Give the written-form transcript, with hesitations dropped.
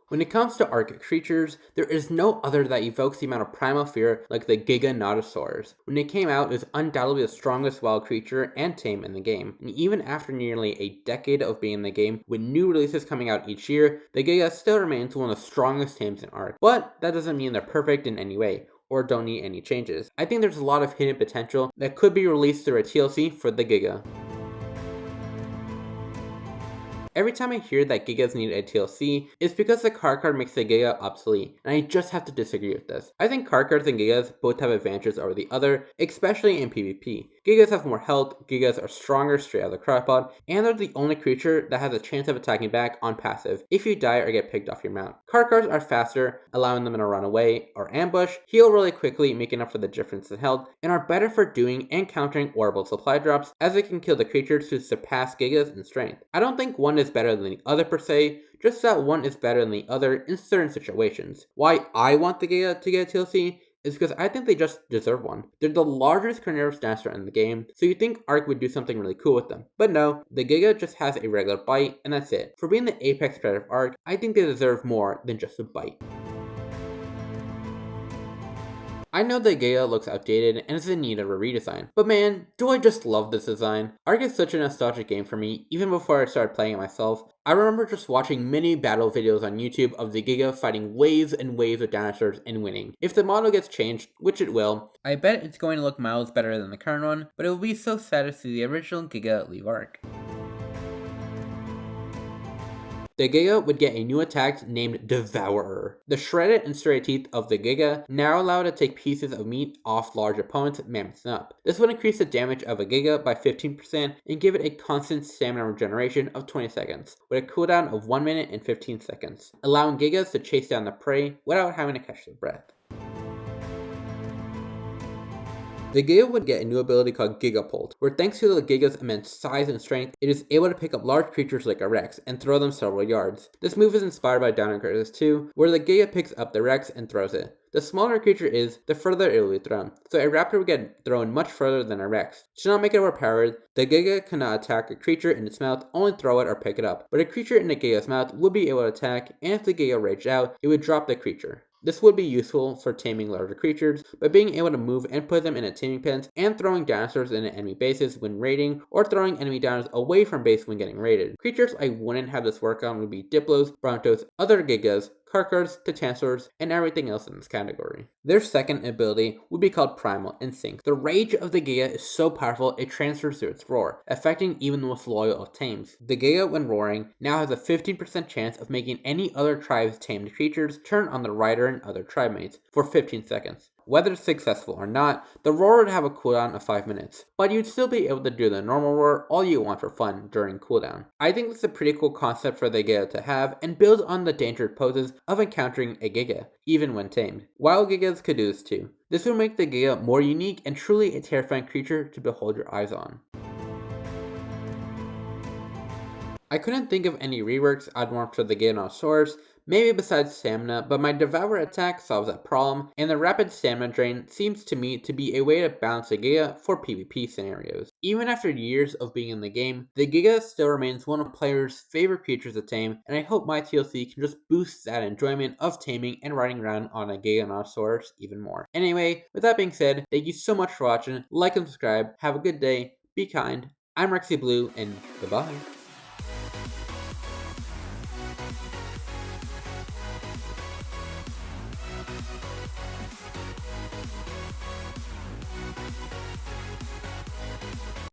When it comes to Ark creatures, there is no other that evokes the amount of primal fear like the Giga Nodosaurs. When it came out, it was undoubtedly the strongest wild creature and tame in the game. And even after nearly a decade of being in the game, with new releases coming out each year, the Giga still remains one of the strongest tames in Ark. But that doesn't mean they're perfect in any way, or don't need any changes. I think there's a lot of hidden potential that could be released through a TLC for the Giga. Every time I hear that Gigas need a TLC, it's because the card makes the Giga obsolete, and I just have to disagree with this. I think card cards and Gigas both have advantages over the other, especially in PvP. Gigas have more health, Gigas are stronger straight out of the cryopod, and they're the only creature that has a chance of attacking back on passive if you die or get picked off your mount. Card cards are faster, allowing them to run away or ambush, heal really quickly, making up for the difference in health, and are better for doing and countering orbital supply drops as they can kill the creatures to surpass Gigas in strength. I don't think one is better than the other per se, just that one is better than the other in certain situations. Why I want the Giga to get a TLC is because I think they just deserve one. They're the largest carnivorous dinosaur in the game, so you'd think Ark would do something really cool with them. But no, the Giga just has a regular bite, and that's it. For being the apex predator of Ark, I think they deserve more than just a bite. I know the Giga looks outdated and is in need of a redesign, but man, do I just love this design. Ark is such a nostalgic game for me, even before I started playing it myself. I remember just watching many battle videos on YouTube of the Giga fighting waves and waves of dinosaurs and winning. If the model gets changed, which it will, I bet it's going to look miles better than the current one, but it will be so sad to see the original Giga leave Ark. The Giga would get a new attack named Devourer. The shredded and straight teeth of the Giga now allow it to take pieces of meat off large opponents' mammoths up. This would increase the damage of a Giga by 15% and give it a constant stamina regeneration of 20 seconds, with a cooldown of 1 minute and 15 seconds, allowing Gigas to chase down the prey without having to catch their breath. The Giga would get a new ability called Gigapult, where thanks to the Giga's immense size and strength, it is able to pick up large creatures like a Rex and throw them several yards. This move is inspired by Dino Crisis 2, where the Giga picks up the Rex and throws it. The smaller a creature is, the further it will be thrown, so a raptor would get thrown much further than a Rex. To not make it overpowered, the Giga cannot attack a creature in its mouth, only throw it or pick it up, but a creature in the Giga's mouth would be able to attack, and if the Giga raged out, it would drop the creature. This would be useful for taming larger creatures, by being able to move and put them in a taming pens, and throwing dinosaurs into enemy bases when raiding, or throwing enemy dinosaurs away from base when getting raided. Creatures I wouldn't have this work on would be Diplos, Brontos, other Gigas, Carcars, Titanosaurs, and everything else in this category. Their second ability would be called Primal Instinct. The rage of the Giga is so powerful it transfers to its roar, affecting even the most loyal of tames. The Giga, when roaring, now has a 15% chance of making any other tribe's tamed creatures turn on the rider and other tribe mates for 15 seconds. Whether successful or not, the roar would have a cooldown of 5 minutes, but you'd still be able to do the normal roar all you want for fun during cooldown. I think this is a pretty cool concept for the Giga to have, and builds on the dangerous poses of encountering a Giga, even when tamed. Wild Gigas could do this too. This would make the Giga more unique and truly a terrifying creature to behold your eyes on. I couldn't think of any reworks I'd want for the Giganosaurus, maybe besides stamina, but my Devour attack solves that problem, and the rapid stamina drain seems to me to be a way to balance the Giga for PvP scenarios. Even after years of being in the game, the Giga still remains one of players' favorite creatures to tame, and I hope my TLC can just boost that enjoyment of taming and riding around on a Giganosaurus even more. Anyway, with that being said, thank you so much for watching, like and subscribe, have a good day, be kind, I'm Rexy Blue, and goodbye.